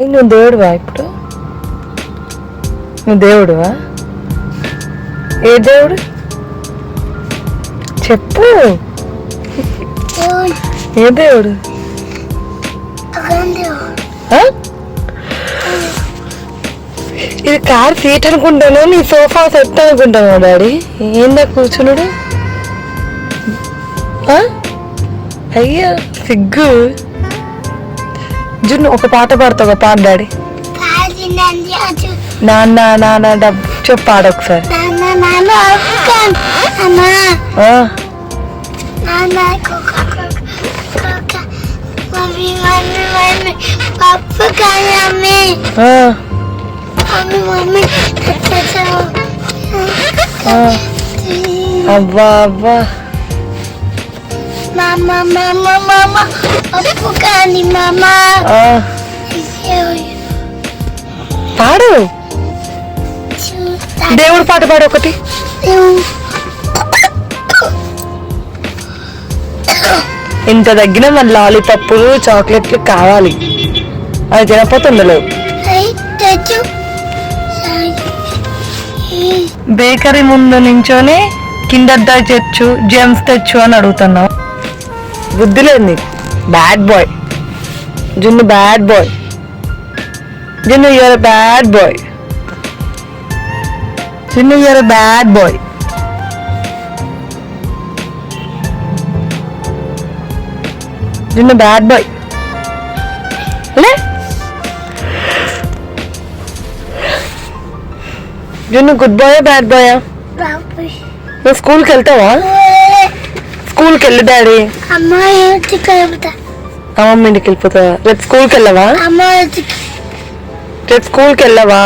నువ్వు దేవుడువా ఇప్పుడు? నువ్వు దేవుడువా? ఏ దేవుడు చెప్పు. ఏ దేవుడు? ఇది కార్ సీట్ అనుకుంటాను, నీ సోఫా సెట్ అనుకుంటాను డాడీ. ఏందా కూర్చున్నాడు? అయ్యా సిగ్గు. జున్ను ఒక పాట పాడతా, ఒక పాట డాడీ. నాన్న నాన్న డబ్బు చెప్పు, పాడ ఒకసారి. అవ్వా అవ్వా పాడు, దేవుడు పాట పాడు ఒకటి. ఇంత తగ్గిన మన లాలీపప్పులు చాక్లెట్లు కావాలి, అది తినకపోతే ఉండలేవు. బేకరీ ముందు నించొని కిండర్ జాయ్ తెచ్చు, జెమ్స్ తెచ్చు అని అడుగుతున్నావు. బుద్ధి లేదు నీకు. బ్యాడ్ బాయ్ జున్ను, బ్యాడ్ బాయ్ జున్ను, యూఆర్ ఎ బ్యాడ్ బాయ్ జున్ను, యూఆర్ ఎ బ్యాడ్ బాయ్. జున్ను బ్యాడ్ బాయ్ లే. జున్ను గుడ్ బాయ్ బ్యాడ్ బాయా? నువ్వు స్కూల్కి వెళ్తావా? స్కూల్కి వెళ్ళు డాడీ. అమ్మ ఇంటికి వెళ్ళిపోతావా? రేపు స్కూల్కి వెళ్ళవా? రేపు స్కూల్కి వెళ్ళవా?